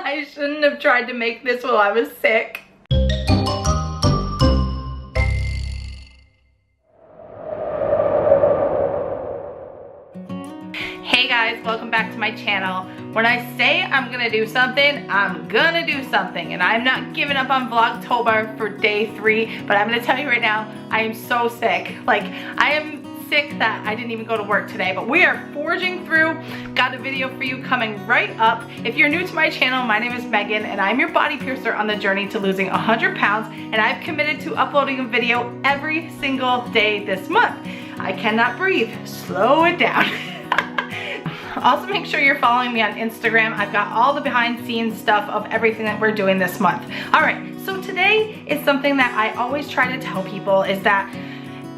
I shouldn't have tried to make this while I was sick. Hey guys, welcome back to my channel. When I say I'm gonna do something, I'm gonna do something. And I'm not giving up on Vlogtober for day 3, but I'm gonna tell you right now, I am so sick. Like, I am sick that I didn't even go to work today, but we are forging through. Got a video for you coming right up. If you're new to my channel, my name is Megan and I'm your body piercer on the journey to losing 100 pounds, and I've committed to uploading a video every single day this month. I cannot breathe, slow it down. Also, make sure you're following me on Instagram. I've got all the behind scenes stuff of everything that we're doing this month. All right, so today is something that I always try to tell people, is that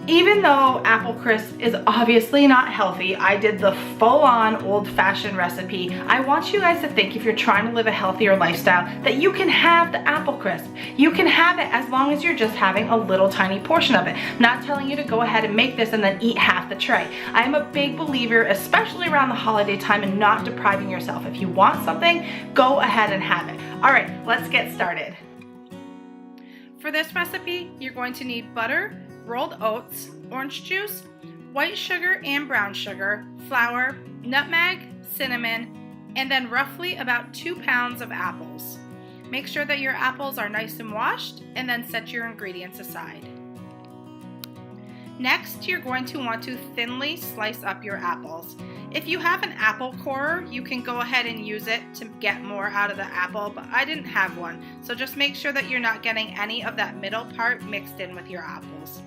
even though apple crisp is obviously not healthy, I did the full-on old-fashioned recipe. I want you guys to think, if you're trying to live a healthier lifestyle, that you can have the apple crisp. You can have it as long as you're just having a little tiny portion of it. I'm not telling you to go ahead and make this and then eat half the tray. I am a big believer, especially around the holiday time, in not depriving yourself. If you want something, go ahead and have it. All right, let's get started. For this recipe, you're going to need butter, rolled oats, orange juice, white sugar and brown sugar, flour, nutmeg, cinnamon, and then roughly about 2 pounds of apples. Make sure that your apples are nice and washed, and then set your ingredients aside. Next, you're going to want to thinly slice up your apples. If you have an apple corer, you can go ahead and use it to get more out of the apple, but I didn't have one, so just make sure that you're not getting any of that middle part mixed in with your apples.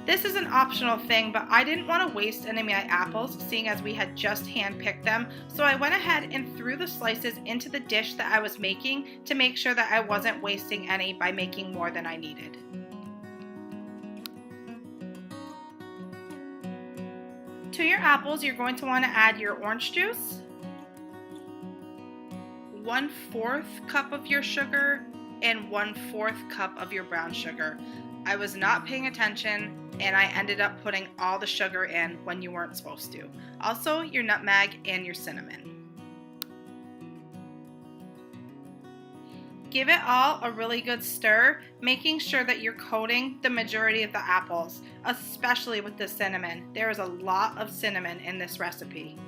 This is an optional thing, but I didn't want to waste any of my apples, seeing as we had just hand-picked them, so I went ahead and threw the slices into the dish that I was making to make sure that I wasn't wasting any by making more than I needed. To your apples, you're going to want to add your orange juice, 1/4 cup of your sugar, and 1/4 cup of your brown sugar. I was not paying attention, and I ended up putting all the sugar in when you weren't supposed to. Also, your nutmeg and your cinnamon. Give it all a really good stir, making sure that you're coating the majority of the apples, especially with the cinnamon. There is a lot of cinnamon in this recipe.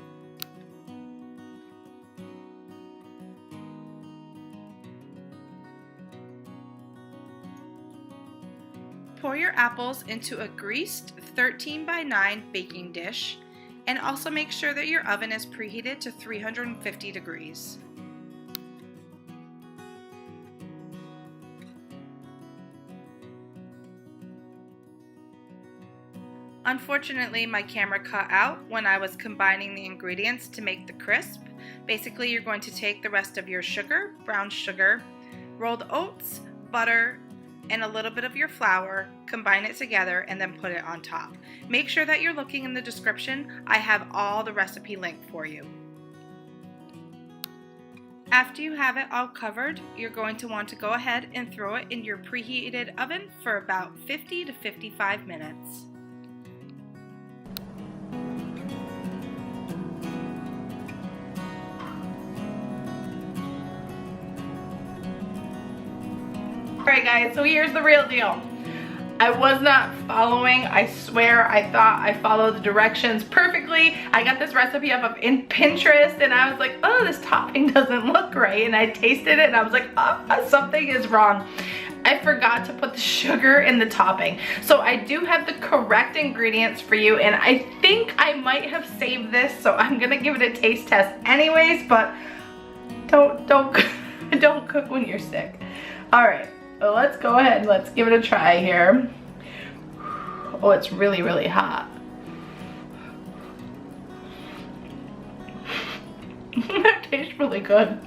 Pour your apples into a greased 13x9 baking dish, and also make sure that your oven is preheated to 350 degrees. Unfortunately, my camera cut out when I was combining the ingredients to make the crisp. Basically, you're going to take the rest of your sugar, brown sugar, rolled oats, butter, and a little bit of your flour, combine it together, and then put it on top. Make sure that you're looking in the description. I have all the recipe linked for you. After you have it all covered, you're going to want to go ahead and throw it in your preheated oven for about 50 to 55 minutes. Alright guys, so here's the real deal. I was not following, I swear. I thought I followed the directions perfectly. I got this recipe off of Pinterest, and I was like, oh, this topping doesn't look right. And I tasted it and I was like, oh, something is wrong. I forgot to put the sugar in the topping. So I do have the correct ingredients for you, and I think I might have saved this, so I'm gonna give it a taste test anyways, but don't cook when you're sick. All right. So let's go ahead and let's give it a try here. Oh, it's really, really hot. That tastes really good.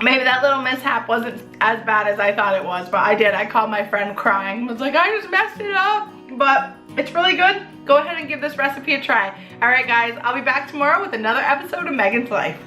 Maybe that little mishap wasn't as bad as I thought it was, but I called my friend crying. I was like, I just messed it up, but it's really good. Go ahead and give this recipe a try. All right, guys, I'll be back tomorrow with another episode of Megan's Life.